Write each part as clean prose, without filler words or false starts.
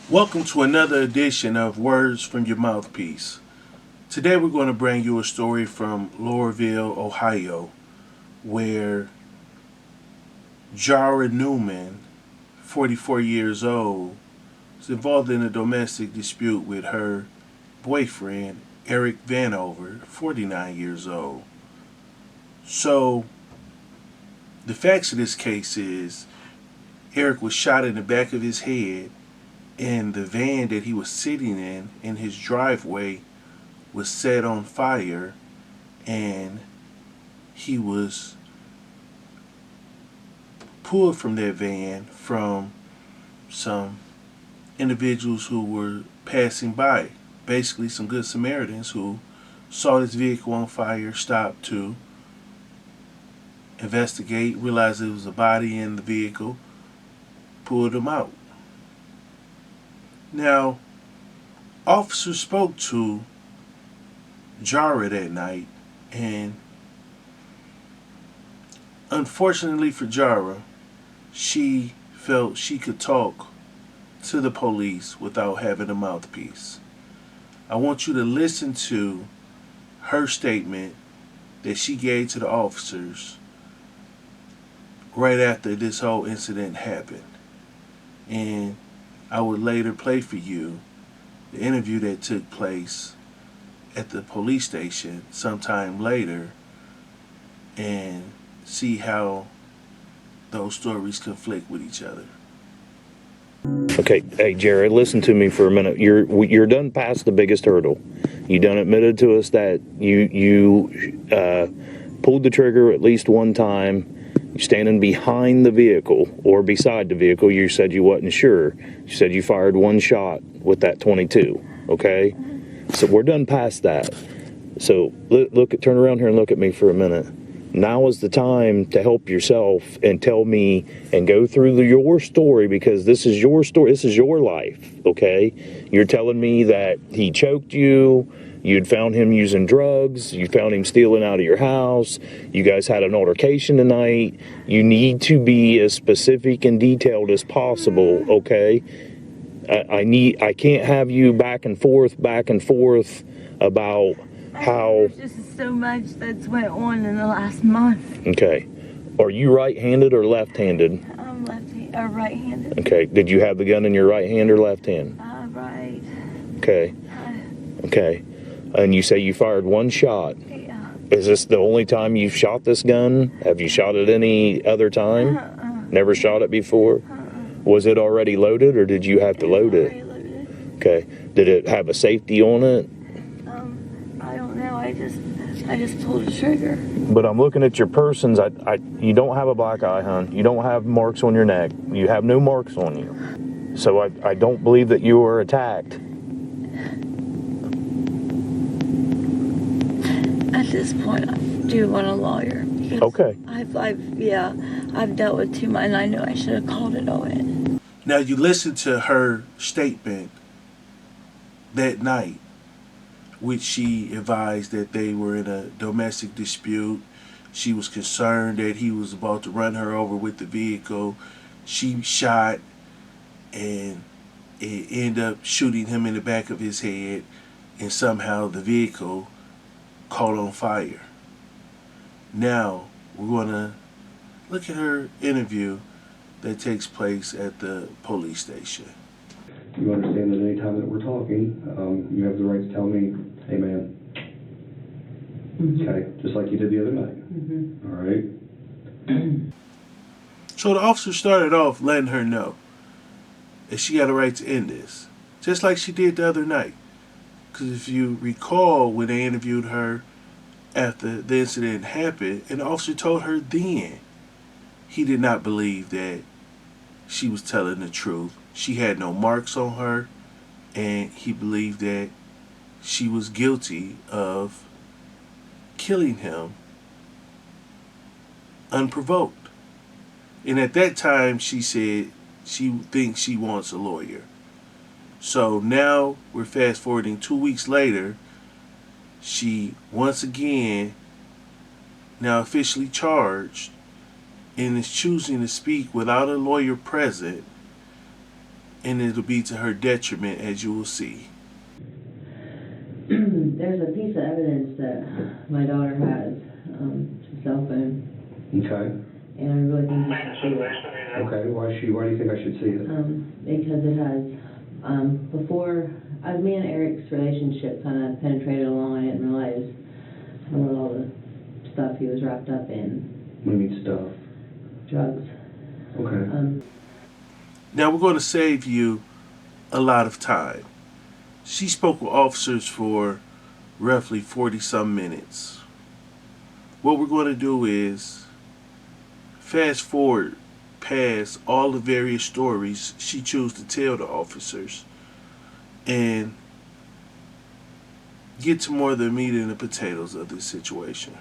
Welcome to another edition of Words from Your Mouthpiece. Today we're going to bring you a story from Laurelville, Ohio, where Jara Newman, 44 years old, was involved in a domestic dispute with her boyfriend, Eric Vanover, 49 years old. So, the facts of this case is Eric was shot in the back of his head, and the van that he was sitting in his driveway was set on fire, and he was pulled from that van from some individuals who were passing by. Basically, some good Samaritans who saw this vehicle on fire, stopped to investigate, realized there was a body in the vehicle, pulled him out. Now, officers spoke to Jara that night, and unfortunately for Jara, she felt she could talk to the police without having a mouthpiece. I want you to listen to her statement that she gave to the officers right after this whole incident happened. And I would later play for you the interview that took place at the police station sometime later and see how those stories conflict with each other. Okay, hey Jared, listen to me for a minute. You're done past the biggest hurdle. You done admitted to us that you pulled the trigger at least one time. You're standing behind the vehicle or beside the vehicle. You said you wasn't sure. You said you fired one shot with that .22. Okay, so we're done past that. So turn around here and look at me for a minute. Now is the time to help yourself and tell me and go through your story, because this is your story. This is your life, okay? You're telling me that he choked you. You'd found him using drugs. You found him stealing out of your house. You guys had an altercation tonight. You need to be as specific and detailed as possible, okay? I can't have you back and forth about how. There's just so much that's went on in the last month. Okay. Are you right-handed or left-handed? I'm right-handed. Okay. Did you have the gun in your right hand or left hand? Right. Okay. Okay. And you say you fired one shot. Yeah. Is this the only time you've shot this gun? Have you shot it any other time? Never shot it before? Was it already loaded, or did you have to load it? Loaded. Okay. Did it have a safety on it? I don't know. I just pulled the trigger. But I'm looking at your persons. You don't have a black eye, hon. You don't have marks on your neck. You have no marks on you. So I don't believe that you were attacked. At this point, I do want a lawyer. Okay. I've dealt with too much, and I know I should have called it all in. Now, you listen to her statement that night, which she advised that they were in a domestic dispute. She was concerned that he was about to run her over with the vehicle. She shot, and it ended up shooting him in the back of his head, and somehow the vehicle caught on fire. Now, we're going to look at her interview that takes place at the police station. You understand that any time that we're talking, you have the right to tell me, hey man. Okay, just like you did the other night. All right? So the officer started off letting her know that she had a right to end this, just like she did the other night. Because if you recall, when they interviewed her after the incident happened, and the officer told her then he did not believe that she was telling the truth. She had no marks on her, and he believed that she was guilty of killing him unprovoked. And at that time, she said she thinks she wants a lawyer. So now we're fast forwarding 2 weeks later. She once again, now officially charged, and is choosing to speak without a lawyer present and it'll be to her detriment, as you will see. There's a piece of evidence that my daughter has, a cell phone, Okay. and I really think you should see it. Okay, why do you think I should see it? Because it has, before, as me and Eric's relationship kind of penetrated along, I didn't realize what all the stuff he was wrapped up in. What do you mean stuff? Drugs. Okay. Now we're going to save you a lot of time. She spoke with officers for roughly 40-some minutes. What we're going to do is fast forward past all the various stories she chose to tell the officers and get to more of the meat and the potatoes of this situation.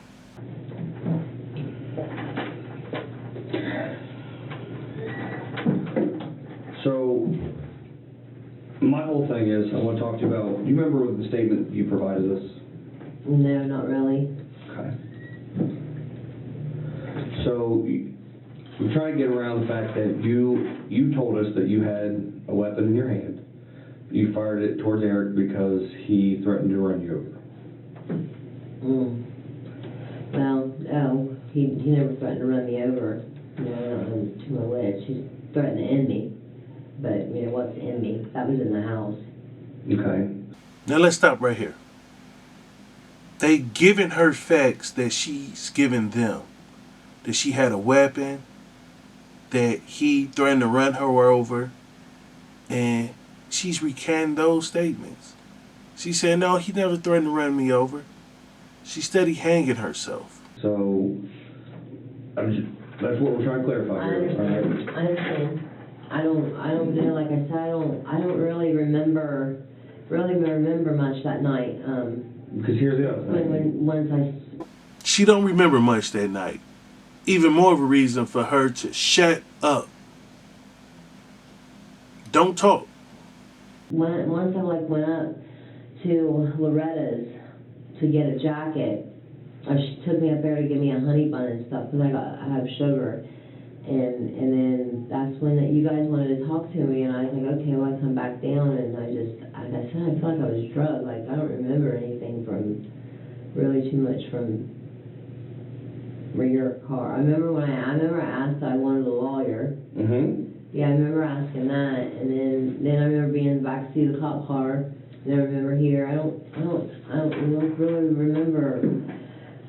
So, my whole thing is, I want to talk to you about, do you remember the statement you provided us? No, not really. Okay. So, I'm trying to get around the fact that you told us that you had a weapon in your hand. You fired it towards Eric because he threatened to run you over. Well, no, he never threatened to run me over. You know, I don't know to my wits. He threatened to end me. But, you know, what's in me? That was in the house. Okay. Now let's stop right here. They given her facts that she's given them. That she had a weapon, that he threatened to run her over, and she's recanting those statements. She said, no, he never threatened to run me over. She's steady hanging herself. So, that's what we're trying to clarify I here. understand. I understand. I don't know, like I said, I don't really remember much that night. Because here's the other thing. Once She don't remember much that night. Even more of a reason for her to shut up. Don't talk. once I went up to Loretta's to get a jacket, she took me up there to give me a honey bun and stuff because I have sugar. And then that's when you guys wanted to talk to me, and I was like, okay, well, I come back down, and I said, I feel like I was drugged. Like, I don't remember anything really too much from your car. I remember I asked I wanted a lawyer. Mm-hmm. Yeah, I remember asking that, and then I remember being in the backseat of the cop car, and I remember here. I don't really remember.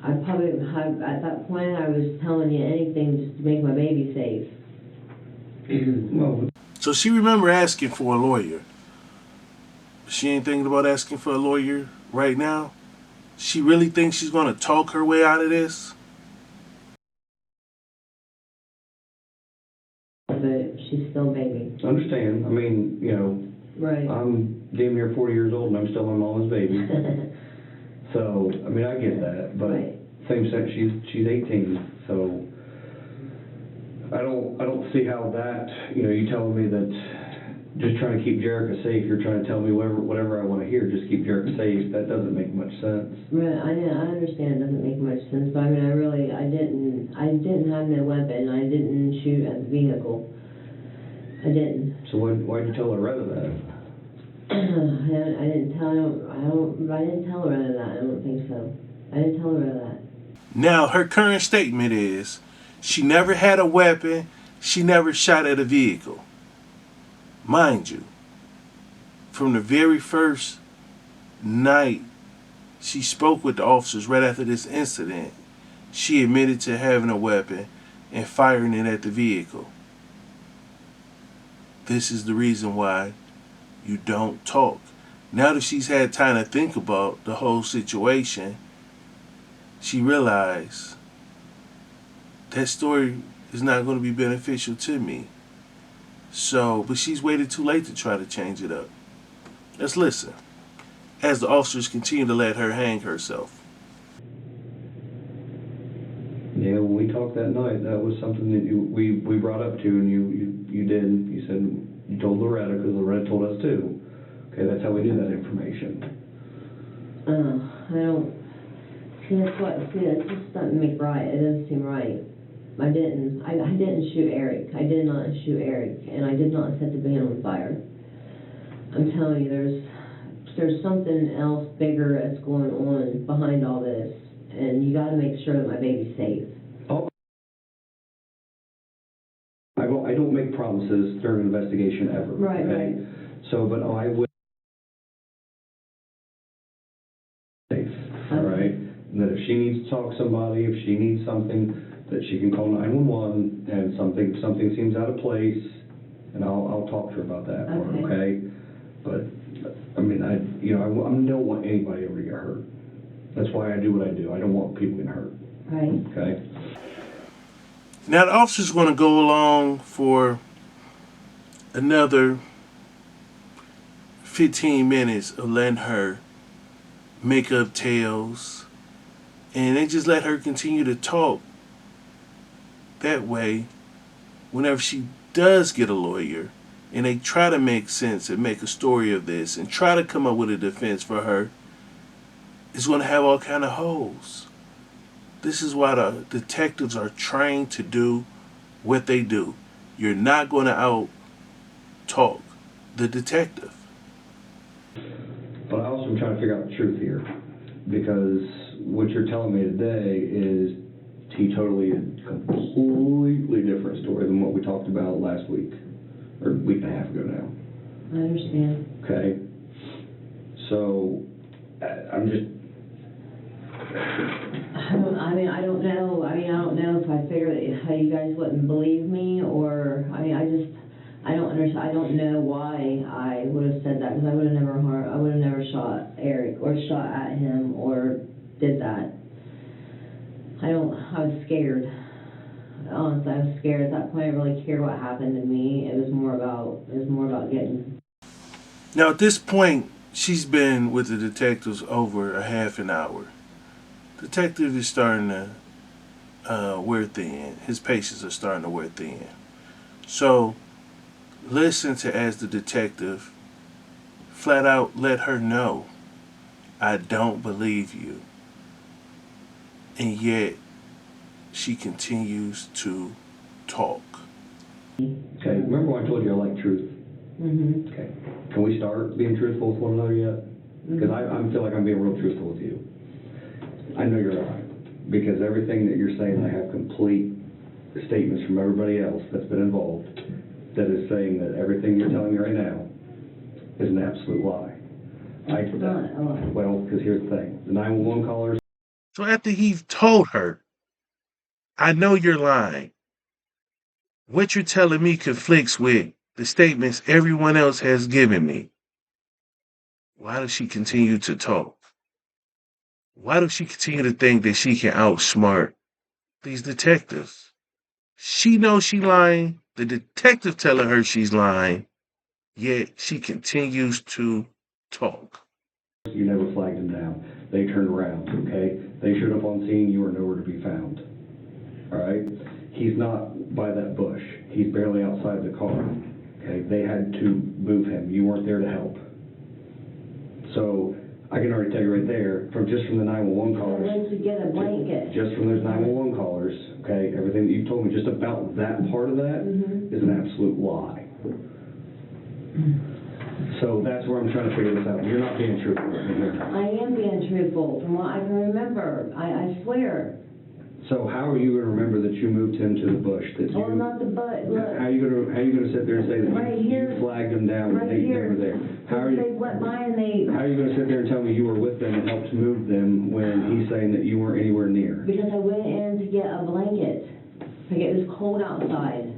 I probably, at that point, I was telling you anything just to make my baby safe. Well, So she remember asking for a lawyer. She ain't thinking about asking for a lawyer right now. She really thinks she's going to talk her way out of this. But she's still a baby. I understand. I mean, you know, Right. I'm damn near 40 years old and I'm still my mama's baby. So, I mean, I get that, but Right. same sense, she's 18, so I don't see how that, you know, you telling me that just trying to keep Jerica safe, you're trying to tell me whatever I want to hear, just keep Jerica safe, that doesn't make much sense. Right, I understand it doesn't make much sense, but I mean, I didn't have no weapon, I didn't shoot at the vehicle. I didn't. So why'd you tell Loretta that? I didn't tell her that, I don't think so. I didn't tell her that. Now, her current statement is she never had a weapon, she never shot at a vehicle. Mind you, from the very first night she spoke with the officers right after this incident, she admitted to having a weapon and firing it at the vehicle. This is the reason why you don't talk. Now that she's had time to think about the whole situation, she realized that story is not going to be beneficial to me. So, but she's waited too late to try to change it up. Let's listen as the officers continue to let her hang herself. Yeah, when we talked that night, that was something that we brought up to, and you did. You said you told Loretta because Loretta told us too. Okay, that's how we knew that information. I don't. See, that's just doesn't make right. It doesn't seem right. I didn't shoot Eric. I did not shoot Eric, and I did not set the van on fire. I'm telling you, there's something else bigger that's going on behind all this, and you got to make sure that my baby's safe. I don't make promises during an investigation ever. Right, okay? right. So, but I will. Safe, all right? And that if she needs to talk to somebody, if she needs something, that she can call 911, and something seems out of place, and I'll talk to her about that part, okay? But, I mean, I don't want anybody ever to get hurt. That's why I do what I do. I don't want people getting hurt, Right. okay? Now the officer's going to go along for another 15 minutes of letting her make up tales, and they just let her continue to talk. That way, whenever she does get a lawyer, and they try to make sense and make a story of this and try to come up with a defense for her, it's going to have all kind of holes. This is why the detectives are trained to do what they do. You're not going to out-talk the detective. But I also am trying to figure out the truth here, because what you're telling me today is totally a completely different story than what we talked about last week, or a week and a half ago now. I understand. Okay? So, I'm just... I don't know. I don't know if I figured how you guys wouldn't believe me, or, I don't understand. I don't know why I would have said that, because I would have never shot Eric, or shot at him, or did that. I was scared. Honestly, I was scared. At that point, I really cared what happened to me. It was more about getting... Now, at this point, she's been with the detectives over a half an hour. Detective is starting to wear thin. His patience are starting to wear thin. So, listen to as the detective flat out let her know, I don't believe you. And yet, she continues to talk. Okay, remember when I told you I like truth? Mm-hmm. Okay. Can we start being truthful with one another yet? Because I feel like I'm being real truthful with you. I know you're not. Because everything that you're saying, I have complete statements from everybody else that's been involved that is saying that everything you're telling me right now is an absolute lie. It's not a lie. Well, because here's the thing. The 911 callers... So after he told her, I know you're lying. What you're telling me conflicts with the statements everyone else has given me. Why does she continue to talk? Why does she continue to think that she can outsmart these detectives? She knows she's lying. The detective telling her she's lying. Yet she continues to talk. You never flagged them down. They turned around, okay? They showed up on scene. You were nowhere to be found. All right? He's not by that bush. He's barely outside the car. Okay? They had to move him. You weren't there to help. So I can already tell you right there, from the 911 I callers. went to get a blanket. Just from those 911 callers, okay, everything that you told me just about that part of that is an absolute lie. So that's where I'm trying to figure this out. You're not being truthful with me here. I am being truthful, from what I can remember. I swear. So how are you going to remember that you moved him to the bush? That you, Not the butt. Look. How are you going to sit there and say that Right you here. flagged him down Right and they here. were there? How are They you? went by and they... How are you going to sit there and tell me you were with them and helped move them when he's saying that you weren't anywhere near? Because I went in to get a blanket. Like, it was cold outside.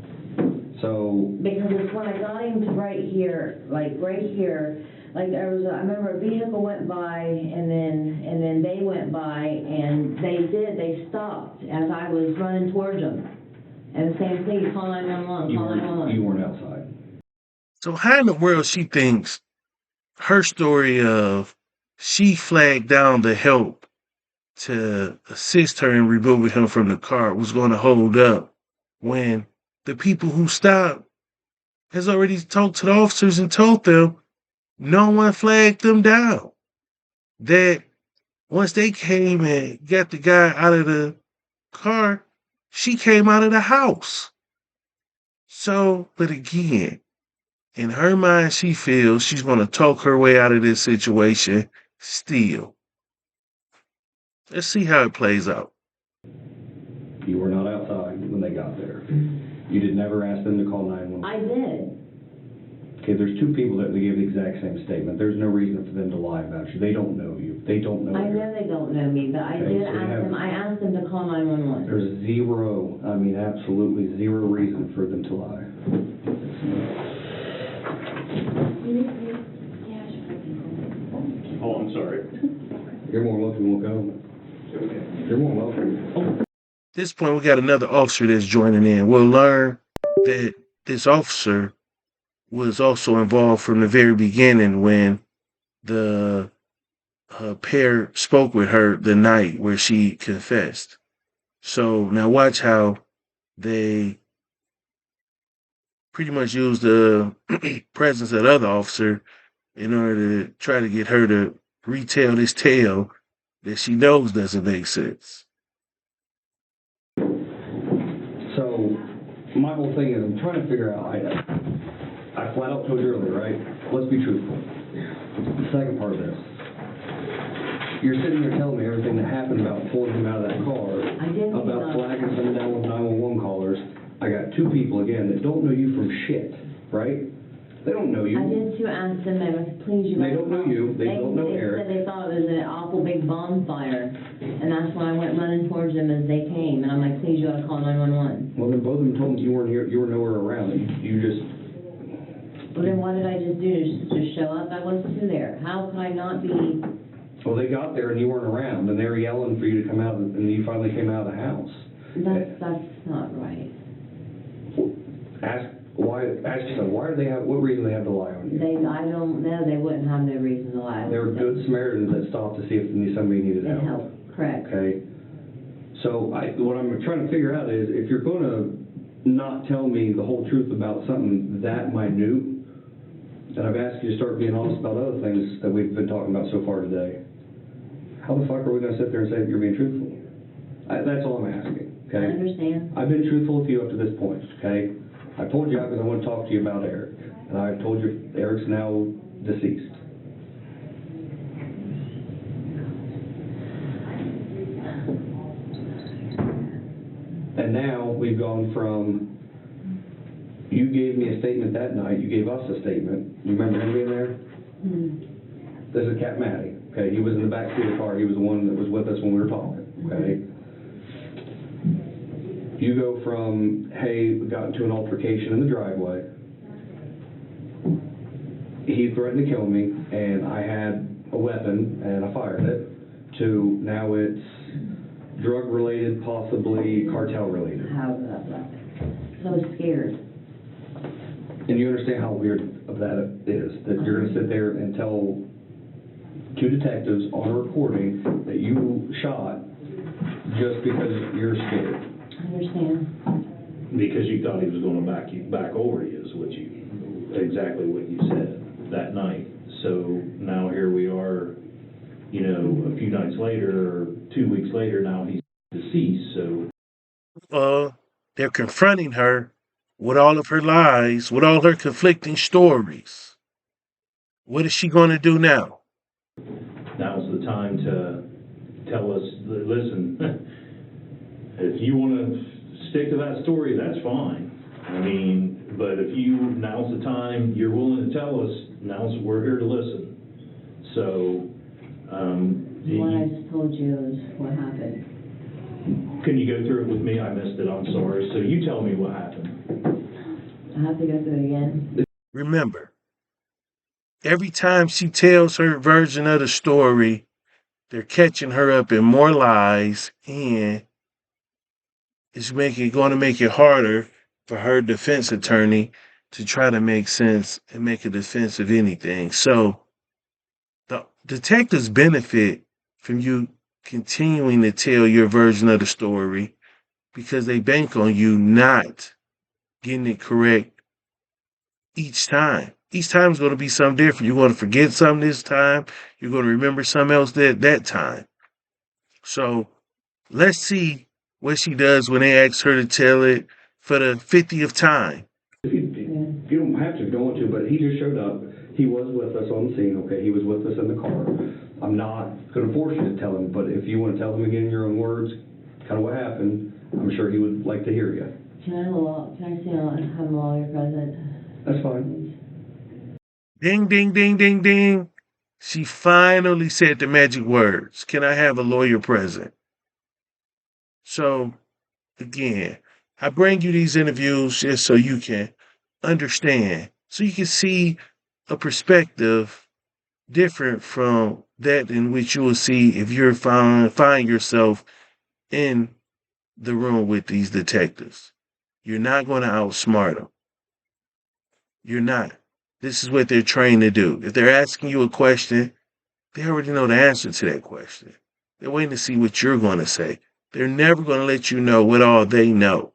So... Because it's when I got him to right here, like I remember a vehicle went by, and then they went by, and they stopped as I was running towards them. And the same thing, call 911, call 911. You weren't outside. So how in the world she thinks her story of she flagged down the help to assist her in removing him from the car was going to hold up when the people who stopped has already talked to the officers and told them no one flagged them down. That once they came and got the guy out of the car, She came out of the house. So, but again, in her mind, she feels she's going to talk her way out of this situation still. Let's see how it plays out. You were not outside when they got there. You did never ask them to call 911. I did. Okay, there's two people that gave the exact same statement. There's no reason for them to lie about you. They don't know you. They don't know I you. know they don't know me, but I Okay, did so you ask have- them, I asked them to call 911. There's zero, I mean, absolutely zero reason for them to lie. Oh, I'm sorry. You're more welcome, we'll go. You're more welcome. At this point, we got another officer that's joining in. We'll learn that this officer was also involved from the very beginning when the pair spoke with her the night where she confessed. So now watch how they pretty much used the presence of the other officer in order to try to get her to retell this tale that she knows doesn't make sense. So, my whole thing is I'm trying to figure out, I flat out told you earlier, right? Let's be truthful. The second part of this. You're sitting there telling me everything that happened about pulling him out of that car, I didn't about know. flagging someone down with 911 callers. I got two people, again, that don't know you from shit, right? They don't know you. I did too ask them, they were, please, you They gotta don't know call. you. They don't know They Eric. said they thought it was an awful big bonfire, and that's when I went running towards them as they came, and I'm like, please, you gotta call 911. Well, then both of them told me you weren't here, you were nowhere around. You just, Well, then what did I just do, just show up? I wasn't there. How could I not be? well, they got there and you weren't around, and they were yelling for you to come out, and you finally came out of the house. That's not right. Ask yourself, why do they have, what reason do they have to lie on you? I don't know, they wouldn't have no reason to lie. They were good Samaritans that stopped to see if somebody needed And help. help, correct. Okay? So what I'm trying to figure out is, if you're gonna not tell me the whole truth about something that minute, and I've asked you to start being honest about other things that we've been talking about so far today, how the fuck are we gonna sit there and say that you're being truthful? That's all I'm asking, I okay? understand. I've been truthful with you up to this point, okay? I told you that because I want to talk to you about Eric, and I've told you Eric's now deceased. And now we've gone from, you gave me a statement that night, you gave us a statement. You remember him being there? This is Cat Matty, okay? He was in the back seat of the car. He was the one that was with us when we were talking, okay? You go from, hey, we got into an altercation in the driveway. He threatened to kill me, and I had a weapon, and I fired it, to now it's drug-related, possibly cartel-related. How about that? I was scared. And you understand how weird of that is, that you're gonna sit there and tell two detectives on a recording that you shot just because you're scared. I understand. Because you thought he was gonna back over you, is what exactly what you said that night. So now here we are, a few nights later, or 2 weeks later, now he's deceased, so. They're confronting her with all of her lies, with all her conflicting stories. What is she going to do now? Now's the time to tell us, listen, if you want to stick to that story, that's fine. I mean, but if now's the time, you're willing to tell us, we're here to listen. So, What I just told you is what happened. can you go through it with me? I missed it, I'm sorry. So you tell me what happened. I have to go through it again. Remember, every time she tells her version of the story, they're catching her up in more lies, and it's going to make it harder for her defense attorney to try to make sense and make a defense of anything. So the detectives benefit from you continuing to tell your version of the story because they bank on you not getting it correct each time. Each time is going to be something different. You're going to forget something this time. You're going to remember something else that time. So let's see what she does when they ask her to tell it for the 50th time. You don't have to, don't want to, but he just showed up. He was with us on the scene, okay? He was with us in the car. I'm not gonna force you to tell him, but if you wanna tell him again in your own words, kind of what happened, I'm sure he would like to hear you. Can I see have a lawyer present? That's fine. Ding, ding, ding, ding, ding. She finally said the magic words. Can I have a lawyer present? So, again, I bring you these interviews just so you can understand, so you can see a perspective different from that in which you will see if you're find yourself in the room with these detectives. You're not going to outsmart them. You're not. This is what they're trained to do. If they're asking you a question, they already know the answer to that question. They're waiting to see what you're going to say. They're never going to let you know what all they know.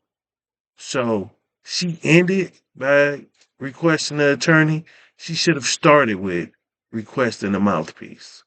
So she ended by requesting an attorney. She should have started with requesting a mouthpiece.